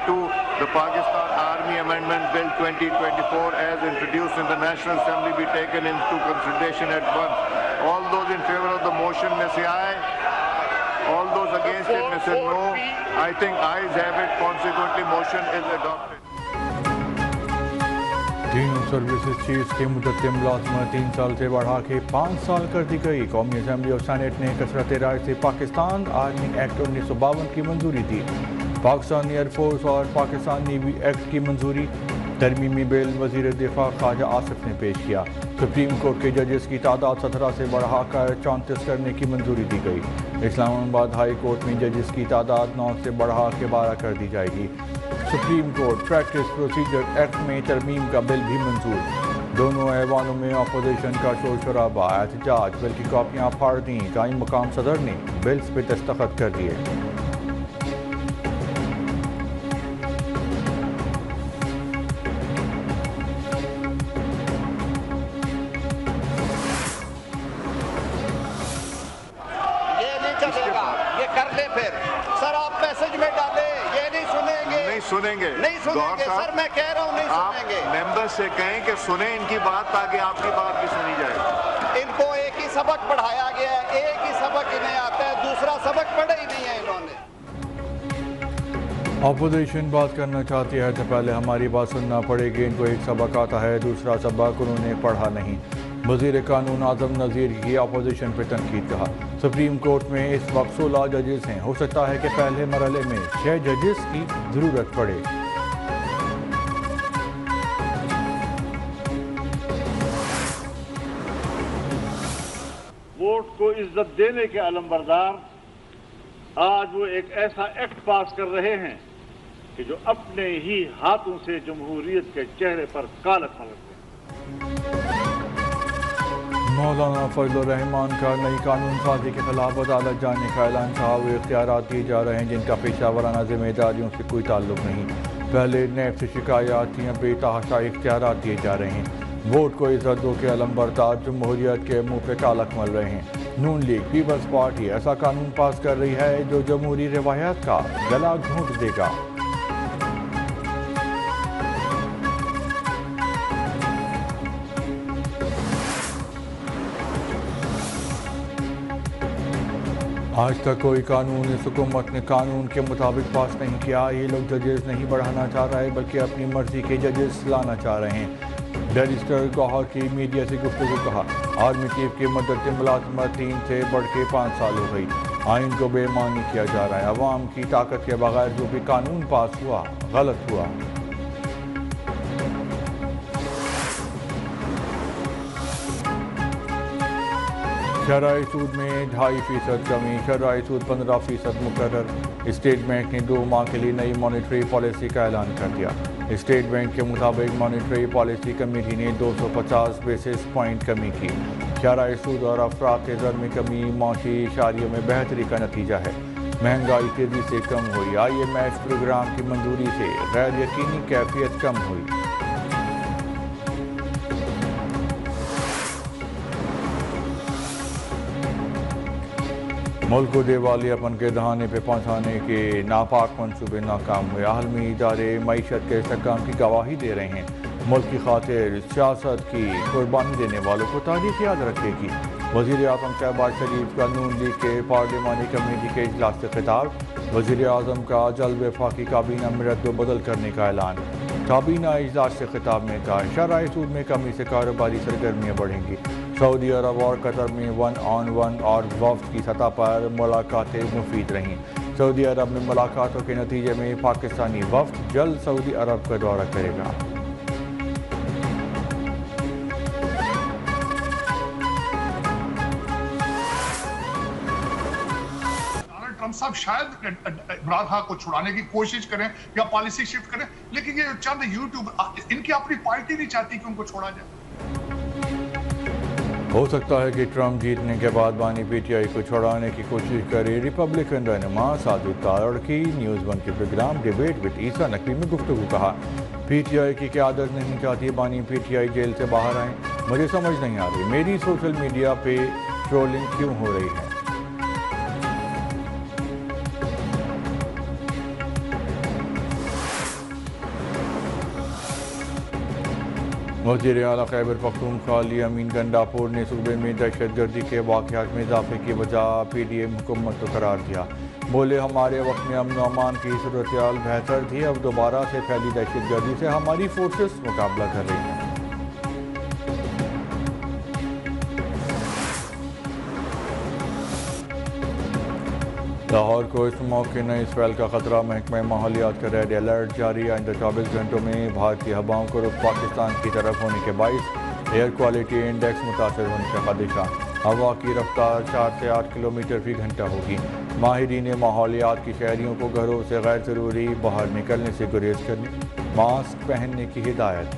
to the Pakistan Army Amendment Bill 2024 as introduced in the National Assembly be taken into consideration at once. All those in favor of the motion may say aye. All those against it may say no. I think ayes have it. Consequently, motion is adopted. तीनों services chiefs की मुद्दत मुलाजमत 3 साल से बढ़ा के 5 साल कर दी गई। कौमी असम्बली और सेनेट ने कसरत राय से पाकिस्तान आर्मी एक्ट 1952 की मंजूरी दी। पाकिस्तान एयरफोर्स और पाकिस्तान नेवी एक्ट की मंजूरी। तरमीमी बिल वजीर दिफा ख्वाजा आसिफ ने पेश किया। सुप्रीम कोर्ट के जजेस की तादाद 17 से बढ़ाकर 34 करने की मंजूरी दी गई। इस्लामाबाद हाई कोर्ट में जजेस की तादाद 9 से बढ़ा के 12 कर दी जाएगी। Supreme court practice procedure act में तरमीम का बिल भी मंजूर। दोनों ऐवानों में अपोजिशन का शोर शराबा, एहतजाज, बिल की कॉपियाँ फाड़ दी। कायम मकाम सदर ने बिल्स पे दस्तखत कर दिए। सुनेंगे सर, मैं कह रहा हूँ नहीं सुनेंगे। मेंबर से कहें कि सुने इनकी बात ताकि आपकी बात भी सुनी जाए। इनको एक ही सबक पढ़ाया गया है, एक ही सबक इन्हें आता है, दूसरा सबक पढ़ा ही नहीं है इन्होंने। अपोजिशन बात करना चाहती है तो पहले हमारी बात सुनना पड़ेगी। इनको एक सबक आता है, दूसरा सबक उन्होंने पढ़ा नहीं। वज़ीर कानून आज़म नज़ीर की अपोजिशन पर तनकीद। कहा सुप्रीम कोर्ट में इस वक्त 16 जजेस हैं, हो सकता है कि पहले मरहले में 6 जजेस की ज़रूरत पड़े। वोट को इज्जत देने के अलमबरदार आज वो एक ऐसा एक्ट पास कर रहे हैं कि जो अपने ही हाथों से जमहूरियत के चेहरे पर कालक पलटते हैं। मौलाना फजलुर रहमान का नई कानून साजी के खिलाफ अदालत जाने का ऐलान। कहा वो इख्तियारात दिए जा रहे हैं जिनका पेशावराना जिम्मेदारियों से कोई ताल्लुक नहीं। पहले नैब से शिकायत थी, बेतहाशा इख्तियारात दिए जा रहे हैं। वोट को इज्जत दो के अलमबरदार जमहूरियत के मुंह पे कालक मल रहे हैं। नून लीग पीपल्स पार्टी ऐसा कानून पास कर रही है जो जमहूरी रवायत का गला घोंट देगा। आज तक कोई कानून इस हुकूमत ने कानून के मुताबिक पास नहीं किया। ये लोग जजेस नहीं बढ़ाना चाह रहे बल्कि अपनी मर्जी के जजेस लाना चाह रहे हैं। बैरिस्टर गौहर की मीडिया से गुफ्तगू। कहा आर्मी चीफ की मदद मुलाजमत 3 से बढ़ के 5 साल हो गई। आइन को बेमानी किया जा रहा है। अवाम की ताकत के बगैर जो भी कानून पास हुआ गलत हुआ। शरई सूद में 2.5% कमी। शरई सूद 15% मुकर्रर। स्टेट बैंक ने 2 माह के लिए नई मॉनेटरी पॉलिसी का ऐलान कर दिया। स्टेट बैंक के मुताबिक मॉनेटरी पॉलिसी कमेटी ने 250 बेसिस पॉइंट कमी की। शरई सूद और अफराद ज़र में कमी माशी इशारियों में बेहतरी का नतीजा है। महंगाई तेजी से कम हुई। IMF प्रोग्राम की मंजूरी से गैर यकीनी कैफियत कम हुई। मुल्क को दिवालियापन के दहाने पे पहुंचाने के नापाक मंसूबे नाकाम हुए। आलमी इदारे मईशत के इस्तेहकाम की गवाही दे रहे हैं। मुल्क की खातिर सियासत की कुर्बानी देने वालों को तारीख याद रखेगी। वज़ीर आज़म शहबाज शरीफ का नून लीग के पार्लिमानी कमेटी के इजलास से खिताब। वज़ीर आज़म का जल्द वफाकी काबीना में रद्द-ओ-बदल करने का ऐलान। काबीना इजलास से खिताब में कहा शरई सूद में कमी से कारोबारी सरगर्मियाँ बढ़ेंगी। सऊदी अरब और कतर में 1-on-1 और वफ्द की सतह पर मुलाकातें मुफीद रहीं। सऊदी अरब में मुलाकातों के नतीजे में पाकिस्तानी वफ्द जल्द सऊदी अरब का दौरा करेगा। ट्रम्प साहब शायद इमरान खान को छुड़ाने की कोशिश करें या पॉलिसी शिफ्ट करें, लेकिन ये चंद यूट्यूब इनकी अपनी पार्टी नहीं चाहती कि उनको छोड़ा जाए। हो सकता है कि ट्रम्प जीतने के बाद बानी PTI को छुड़ाने की कोशिश करे। रिपब्लिकन रहनुमा साजिद तारड़ की न्यूज़ 1 के प्रोग्राम डिबेट विद ईसा नकवी में गुफ्तगू। कहा PTI की क़यादत नहीं चाहती बानी PTI जेल से बाहर आए। मुझे समझ नहीं आ रही मेरी सोशल मीडिया पे ट्रोलिंग क्यों हो रही है। وزیر اعلیٰ خیبر پختونخوا علی امین گنڈاپور نے صوبے میں دہشت گردی کے واقعات میں اضافے کی وجہ پی ڈی ایم حکومت کو قرار دیا. بولے ہمارے وقت میں امن و امان کی صورتحال بہتر تھی، اب دوبارہ سے پھیلی دہشت گردی سے ہماری فورسز مقابلہ کر رہی ہیں. لاہور کو اس موقع نئے اسپیل کا خطرہ، محکمہ ماحولیات کا ریڈ الرٹ جاری. آئندہ 24 گھنٹوں میں بھارتی ہوائوں کو رخ پاکستان کی طرف ہونے کے باعث ایئر کوالٹی انڈیکس متاثر ہونے کا خدشہ. ہوا کی رفتار 4 سے 8 کلومیٹر فی گھنٹہ ہوگی. ماہرین ماحولیات کی شہریوں کو گھروں سے غیر ضروری باہر نکلنے سے گریز کرنے، ماسک پہننے کی ہدایت.